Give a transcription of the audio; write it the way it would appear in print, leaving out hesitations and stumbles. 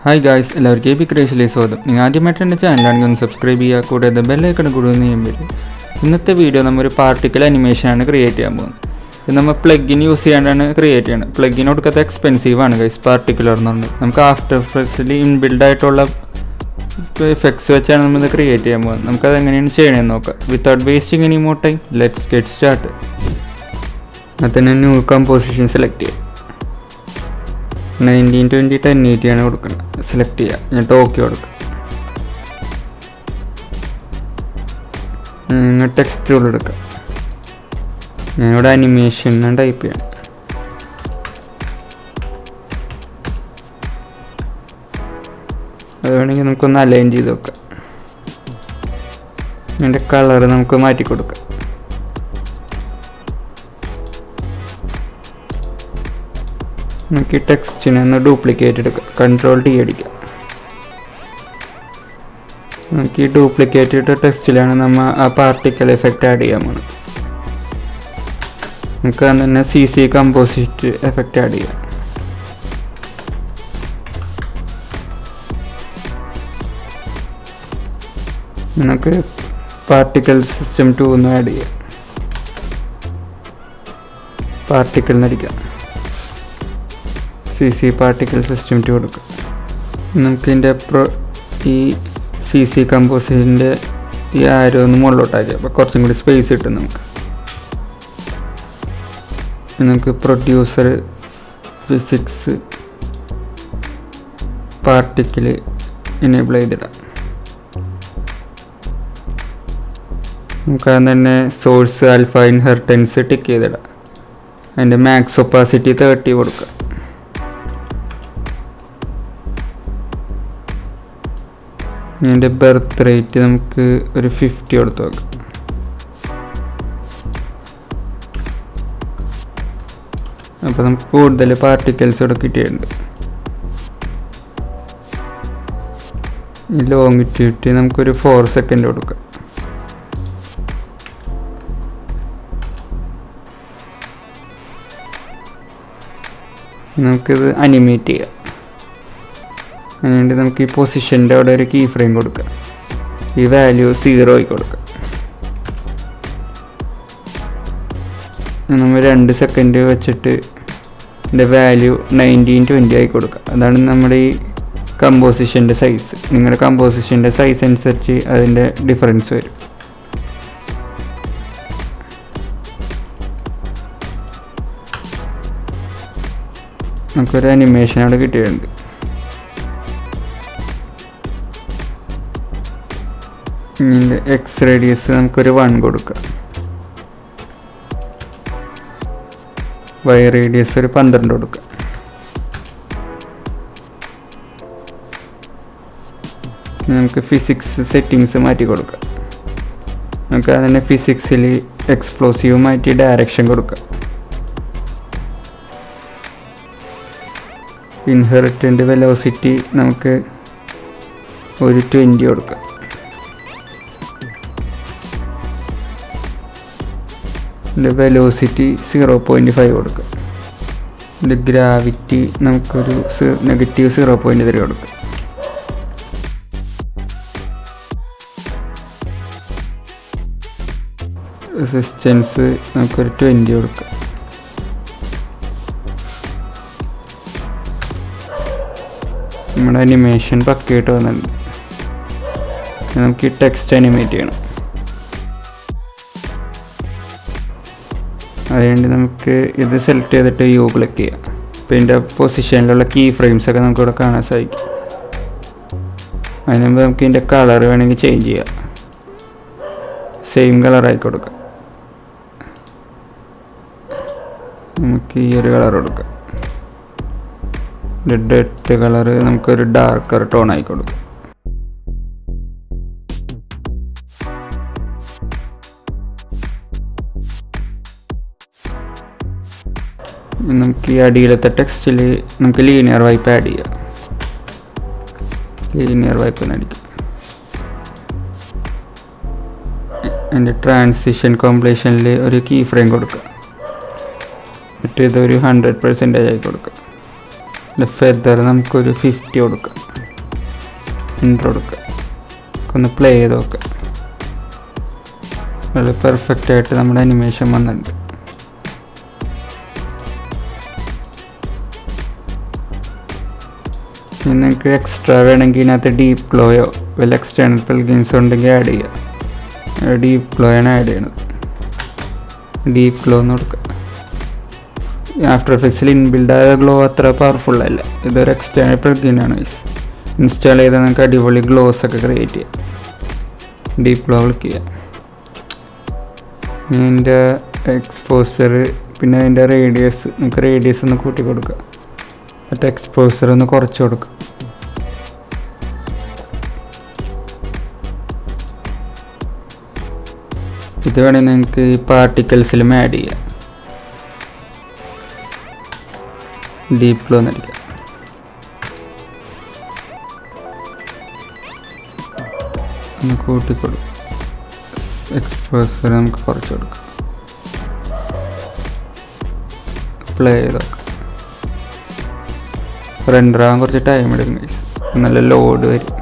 Hi guys, എല്ലാവർക്കും abcreationലേക്ക് സ്വാഗതം. നിങ്ങൾ ആദ്യമായിട്ട് എൻ്റെ ചാനലാണെങ്കിൽ ഒന്ന് സബ്സ്ക്രൈബ് ചെയ്യുക, കൂടാതെ ബെല്ലൈക്കൺ കൂടി ഒന്ന് ചെയ്യാൻ പറ്റും. ഇന്നത്തെ വീഡിയോ നമ്മൾ ഒരു പാർട്ടിക്കൽ അനിമേഷനാണ് ക്രിയേറ്റ് ചെയ്യാൻ പോകുന്നത്. ഇത് നമ്മൾ പ്ലഗിൻ യൂസ് ചെയ്യാണ്ടാണ് ക്രിയേറ്റ് ചെയ്യുന്നത്. പ്ലഗിൻ കൊടുക്കാത്ത എക്സ്പെൻസീവ് ആണ് ഗൈസ് പാർട്ടിക്കുലർ എന്നുണ്ട്. നമുക്ക് ആഫ്റ്റർ എഫക്ട്സിൽ ഇൻബിൽഡ് ആയിട്ടുള്ള എഫക്ട്സ് വെച്ചാണ് നമ്മളിത് ക്രിയേറ്റ് ചെയ്യാൻ പോകുന്നത്. നമുക്കത് എങ്ങനെയാണ് ചെയ്യണമെന്ന് നോക്കാം. Without wasting any more time, let's get start. അതിന് ന്യൂ കമ്പോസിഷൻ സെലക്ട് ചെയ്യാം. 1920 1080 ആണ് കൊടുക്കുന്നത്. സെലക്ട് ചെയ്യുക, എന്നിട്ട് ഓക്കെ കൊടുക്കുക. നിങ്ങൾ ടെക്സ്റ്റ് ടൂൾ എടുക്കുക. ഞാനിവിടെ അനിമേഷൻ ടൈപ്പ് ചെയ്യണം. അത് വേണമെങ്കിൽ നമുക്കൊന്ന് അലൈൻ ചെയ്ത് വെക്കാം. അതിൻ്റെ കളർ നമുക്ക് മാറ്റി കൊടുക്കാം. നമുക്ക് ഈ ടെക്സ്റ്റിനെ ഒന്ന് ഡ്യൂപ്ലിക്കേറ്റ് എടുക്കാം. Ctrl D അടിക്കാം. നമുക്ക് ഈ ഡ്യൂപ്ലിക്കേറ്റ് ഇട്ട ടെക്സ്റ്റിലാണ് നമ്മൾ ആ പാർട്ടിക്കൽ എഫക്റ്റ് ആഡ് ചെയ്യാൻ പോകുന്നത്. നമുക്ക് തന്നെ CC കമ്പോസിറ്റ് എഫക്റ്റ് ആഡ് ചെയ്യാം. നമുക്ക് പാർട്ടിക്കൽ സിസ്റ്റം 2 ഒന്ന് ആഡ് ചെയ്യാം. പാർട്ടിക്കൽ എന്നടിക്കാം. CC പാർട്ടിക്കൽ സിസ്റ്റം 2 കൊടുക്കുക. നമുക്കിതിൻ്റെ ഈ CC കമ്പോസിഷൻ്റെ ഈ ആരോ ഒന്ന് മുകളിലോട്ടാക്കി, അപ്പോൾ കുറച്ചും കൂടി സ്പേസ് കിട്ടും നമുക്ക്. നമുക്ക് പ്രൊഡ്യൂസർ ഫിസിക്സ് പാർട്ടിക്കിൾ എനേബിൾ ചെയ്തിടാം. നമുക്ക് അത് തന്നെ സോഴ്സ് ആൽഫ ഇൻഹെറിറ്റൻസ് ടിക്ക് ചെയ്തിടാം. അതിൻ്റെ മാക്സ് ഒപ്പാസിറ്റി 30 കൊടുക്കുക. ഇതിൻ്റെ ബർത്ത് റേറ്റ് നമുക്ക് ഒരു 50 കൊടുത്ത് നോക്കാം. അപ്പോൾ നമുക്ക് കൂടുതൽ പാർട്ടിക്കൽസ് ഇവിടെ കിട്ടിയിട്ടുണ്ട്. ഈ ലോങ്ങിറ്റ്യൂഡ് നമുക്കൊരു 4 സെക്കൻഡ് കൊടുക്കാം. നമുക്കിത് അനിമേറ്റ് ചെയ്യാം. അതിനുവേണ്ടി നമുക്ക് ഈ പൊസിഷൻ്റെ അവിടെ ഒരു കീ ഫ്രെയിം കൊടുക്കാം. ഈ വാല്യൂ 0 ആയി കൊടുക്കാം. നമ്മൾ 2 സെക്കൻഡ് വെച്ചിട്ട് ഇതിൻ്റെ വാല്യൂ 1920 ആയി കൊടുക്കാം. അതാണ് നമ്മുടെ ഈ കമ്പോസിഷൻ്റെ സൈസ്. നിങ്ങളുടെ കമ്പോസിഷൻ്റെ സൈസ് അനുസരിച്ച് അതിൻ്റെ ഡിഫറൻസ് വരും. നമുക്കൊരു അനിമേഷൻ അവിടെ കിട്ടിയിട്ടുണ്ട്. ഇതിൻ്റെ എക്സ് റേഡിയസ് നമുക്കൊരു 1 കൊടുക്കാം. വൈ റേഡിയസ് ഒരു 12 കൊടുക്കാം. നമുക്ക് ഫിസിക്സ് സെറ്റിങ്സ് മാറ്റി കൊടുക്കാം. നമുക്ക് അതിനെ ഫിസിക്സിൽ എക്സ്പ്ലോസീവ് മാറ്റി ഡയറക്ഷൻ കൊടുക്കാം. ഇൻഹെറിറ്റൻ്റ് വെലോസിറ്റി നമുക്ക് ഒരു 20 കൊടുക്കാം. ഇതിൻ്റെ വെലോസിറ്റി 0.5 കൊടുക്കുക. ഇതിൻ്റെ ഗ്രാവിറ്റി നമുക്കൊരു -0.3 കൊടുക്കുക. റെസിസ്റ്റൻസ് നമുക്കൊരു 20 കൊടുക്കുക. നമ്മുടെ അനിമേഷൻ പക്കയായിട്ട് വന്നിട്ടുണ്ട്. നമുക്ക് ഈ ടെക്സ്റ്റ് അനിമേറ്റ് ചെയ്യണം. അതുകൊണ്ട് നമുക്ക് ഇത് സെലക്ട് ചെയ്തിട്ട് യു ക്ലിക്ക് ചെയ്യാം. അപ്പോൾ ഇതിൻ്റെ പൊസിഷനിലുള്ള കീ ഫ്രെയിംസൊക്കെ നമുക്കിവിടെ കാണാൻ സാധിക്കും. അതിന് മുമ്പ് നമുക്ക് ഇതിൻ്റെ കളർ വേണമെങ്കിൽ ചേഞ്ച് ചെയ്യാം. സെയിം കളറായി കൊടുക്കാം. നമുക്ക് ഈ ഒരു കളർ കൊടുക്കാം. റെഡ് കളർ നമുക്കൊരു ഡാർക്കർ ടോൺ ആയി കൊടുക്കാം. നമുക്ക് ഈ അടിയിലത്തെ ടെക്സ്റ്റിൽ നമുക്ക് ലീനിയർ വൈപ്പ് ആഡ് ചെയ്യാം. ലീനിയർ വൈപ്പ് അടിക്കും. അതിൻ്റെ ട്രാൻസിഷൻ കോംപ്ലീഷനിൽ ഒരു കീ ഫ്രെയിം കൊടുക്കുക. എന്നിട്ട് ഇതൊരു 100% ആയി കൊടുക്കുക. ഫെദർ നമുക്കൊരു 50 കൊടുക്കാം. ഇൻട്രോ കൊടുക്കാം. ഒന്ന് പ്ലേ ചെയ്ത് നോക്കാം. വളരെ പെർഫെക്റ്റായിട്ട് നമ്മുടെ അനിമേഷൻ വന്നിട്ടുണ്ട്. നിങ്ങൾക്ക് എക്സ്ട്രാ വേണമെങ്കിൽ ഇതിനകത്ത് ഡീപ്പ് ഗ്ലോയോ വല്ല എക്സ്റ്റേണൽ പ്ലഗിൻസോ ഉണ്ടെങ്കിൽ ആഡ് ചെയ്യുക. ഡീപ്പ് ഗ്ലോയാണ് ആഡ് ചെയ്യണത്. ഡീപ്പ് ഗ്ലോ എന്ന് കൊടുക്കുക. ആഫ്റ്റർ എഫക്ട്സിൽ ഇൻബിൽഡായ ഗ്ലോ അത്ര പവർഫുൾ അല്ല. ഇതൊരു എക്സ്റ്റേണൽ പ്ലഗിനാണ്. ഇൻസ്റ്റാൾ ചെയ്താൽ നിങ്ങൾക്ക് അടിപൊളി ഗ്ലോസ് ഒക്കെ ക്രിയേറ്റ് ചെയ്യാം. ഡീപ്പ് ഗ്ലോ ക്ലിക്ക് ചെയ്യാം. ഇതിൻ്റെ എക്സ്പോസർ പിന്നെ അതിൻ്റെ റേഡിയസ് നമുക്ക് റേഡിയസ് ഒന്ന് കൂട്ടി കൊടുക്കുക. എന്നിട്ട് എക്സ്പോസർ ഒന്ന് കുറച്ച് കൊടുക്കുക. ഇത് വേണമെങ്കിൽ നിങ്ങൾക്ക് ഈ പാർട്ടിക്കിൾസിലും ആഡ് ചെയ്യാം. ഡീപ്പ് ഗ്ലോ എന്നടിക്കാം. ഒന്ന് കൂട്ടിക്കൊടുക്കും. എക്സ്പോസർ നമുക്ക് കുറച്ച് കൊടുക്കാം. പ്ലേ ചെയ്ത് നോക്കാം. റെൻഡർ ആകാൻ കുറച്ച് ടൈം എടുക്കും. നല്ല ലോഡ് വരും.